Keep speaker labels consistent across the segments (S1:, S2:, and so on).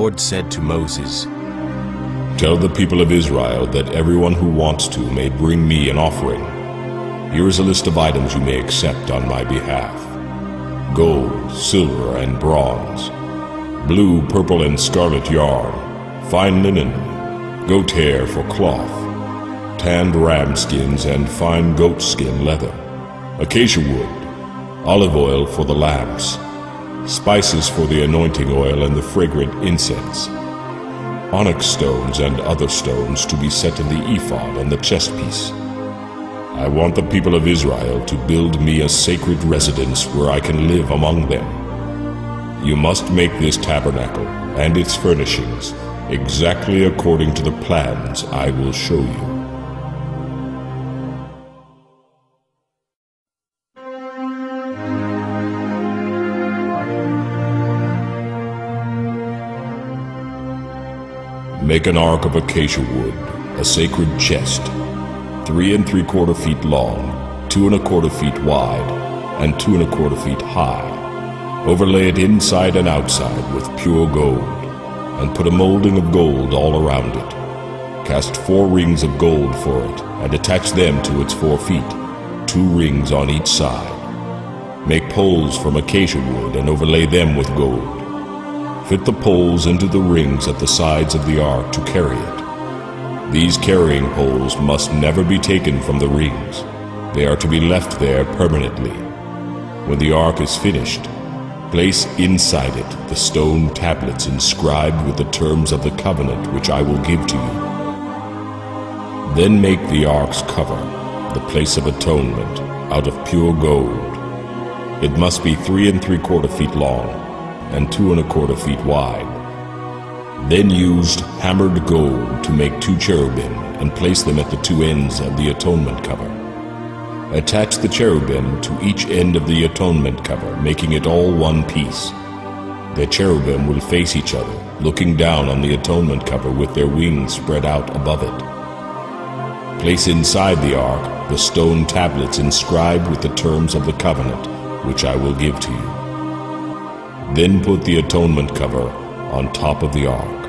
S1: Lord said to Moses,
S2: "Tell the people of Israel that everyone who wants to may bring me an offering. Here is a list of items you may accept on my behalf: gold, silver, and bronze, blue, purple, and scarlet yarn, fine linen, goat hair for cloth, tanned ram skins and fine goat skin leather, acacia wood, olive oil for the lamps, spices for the anointing oil and the fragrant incense, onyx stones and other stones to be set in the ephod and the chestpiece. I want the people of Israel to build me a sacred residence where I can live among them. You must make this tabernacle and its furnishings exactly according to the plans I will show you." Make an ark of acacia wood, a sacred chest, 3 3/4 feet long, 2 1/4 feet wide, and 2 1/4 feet high. Overlay it inside and outside with pure gold, and put a molding of gold all around it. Cast 4 rings of gold for it, and attach them to its 4 feet, 2 rings on each side. Make poles from acacia wood and overlay them with gold. Fit the poles into the rings at the sides of the ark to carry it. These carrying poles must never be taken from the rings. They are to be left there permanently. When the ark is finished, place inside it the stone tablets inscribed with the terms of the covenant which I will give to you. Then make the ark's cover, the place of atonement, out of pure gold. It must be 3 3/4 feet long and 2 1/4 feet wide. Then used hammered gold to make 2 cherubim and place them at the 2 ends of the atonement cover. Attach the cherubim to each end of the atonement cover, making it all one piece. The cherubim will face each other, looking down on the atonement cover with their wings spread out above it. Place inside the ark the stone tablets inscribed with the terms of the covenant, which I will give to you. Then put the atonement cover on top of the ark.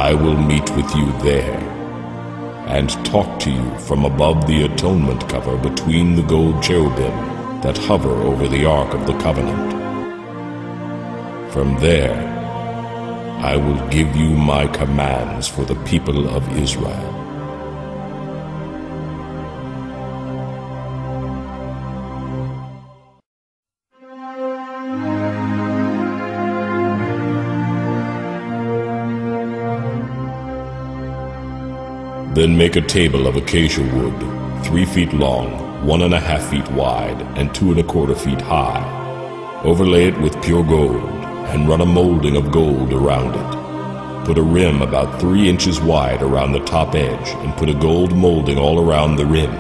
S2: I will meet with you there and talk to you from above the atonement cover between the gold cherubim that hover over the ark of the covenant. From there, I will give you my commands for the people of Israel. Then make a table of acacia wood, 3 feet long, 1 1/2 feet wide, and 2 1/4 feet high. Overlay it with pure gold, and run a molding of gold around it. Put a rim about 3 inches wide around the top edge, and put a gold molding all around the rim.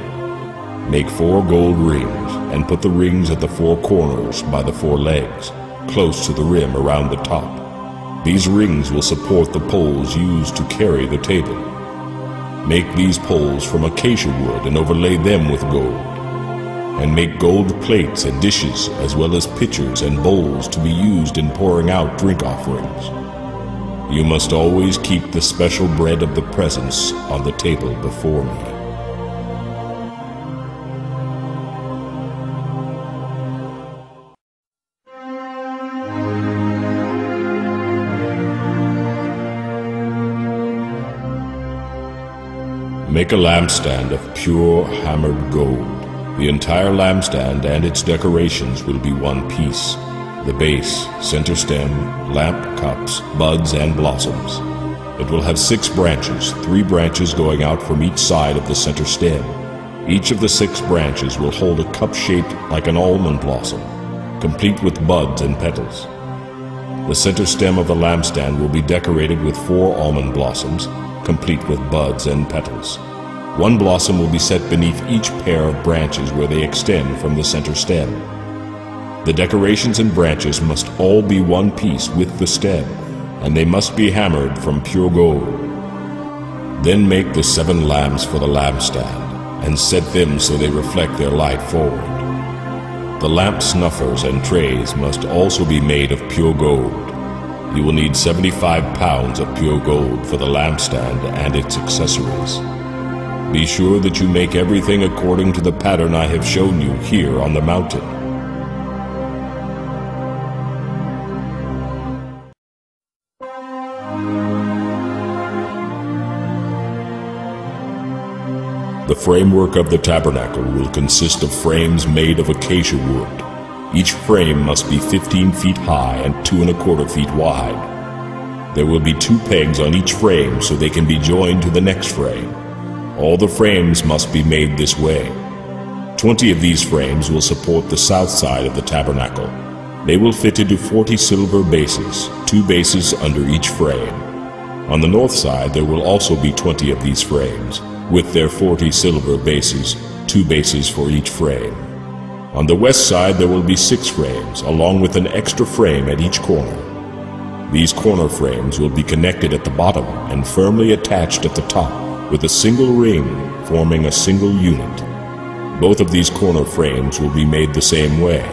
S2: Make 4 gold rings, and put the rings at the 4 corners by the 4 legs, close to the rim around the top. These rings will support the poles used to carry the table. Make these poles from acacia wood and overlay them with gold. And make gold plates and dishes, as well as pitchers and bowls to be used in pouring out drink offerings. You must always keep the special bread of the presence on the table before me. Make a lampstand of pure hammered gold. The entire lampstand and its decorations will be one piece. The base, center stem, lamp cups, buds, and blossoms. It will have 6 branches, 3 branches going out from each side of the center stem. Each of the 6 branches will hold a cup shaped like an almond blossom, complete with buds and petals. The center stem of the lampstand will be decorated with 4 almond blossoms, complete with buds and petals. 1 blossom will be set beneath each pair of branches where they extend from the center stem. The decorations and branches must all be one piece with the stem, and they must be hammered from pure gold. Then make the 7 lamps for the lampstand, and set them so they reflect their light forward. The lamp snuffers and trays must also be made of pure gold. You will need 75 pounds of pure gold for the lampstand and its accessories. Be sure that you make everything according to the pattern I have shown you here on the mountain. The framework of the tabernacle will consist of frames made of acacia wood. Each frame must be 15 feet high and 2¼ feet wide. There will be 2 pegs on each frame so they can be joined to the next frame. All the frames must be made this way. 20 of these frames will support the south side of the tabernacle. They will fit into 40 silver bases, 2 bases under each frame. On the north side there will also be 20 of these frames, with their 40 silver bases, 2 bases for each frame. On the west side there will be 6 frames, along with an extra frame at each corner. These corner frames will be connected at the bottom and firmly attached at the top with a single ring forming a single unit. Both of these corner frames will be made the same way.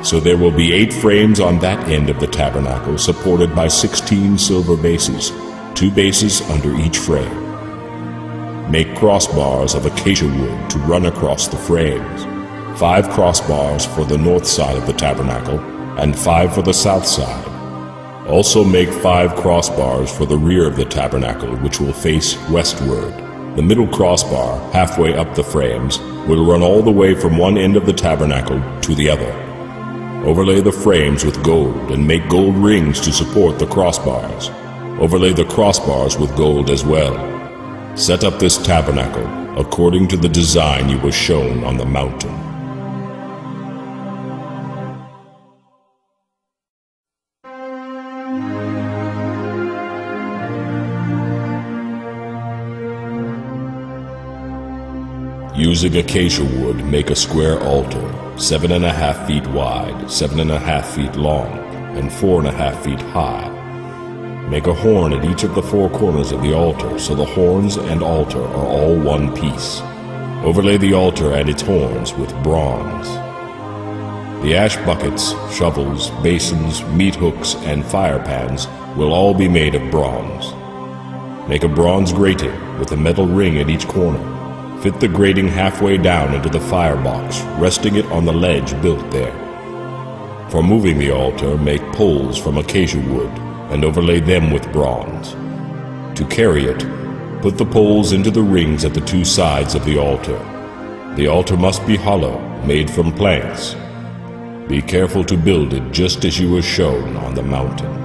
S2: So there will be 8 frames on that end of the tabernacle supported by 16 silver bases, 2 bases under each frame. Make crossbars of acacia wood to run across the frames. 5 crossbars for the north side of the tabernacle and 5 for the south side. Also make 5 crossbars for the rear of the tabernacle, which will face westward. The middle crossbar, halfway up the frames, will run all the way from one end of the tabernacle to the other. Overlay the frames with gold and make gold rings to support the crossbars. Overlay the crossbars with gold as well. Set up this tabernacle according to the design you were shown on the mountain. Using acacia wood, make a square altar, 7½ feet wide, 7½ feet long, and 4½ feet high. Make a horn at each of the 4 corners of the altar, so the horns and altar are all one piece. Overlay the altar and its horns with bronze. The ash buckets, shovels, basins, meat hooks, and fire pans will all be made of bronze. Make a bronze grating with a metal ring at each corner. Fit the grating halfway down into the firebox, resting it on the ledge built there. For moving the altar, make poles from acacia wood and overlay them with bronze. To carry it, put the poles into the rings at the 2 sides of the altar. The altar must be hollow, made from planks. Be careful to build it just as you were shown on the mountain.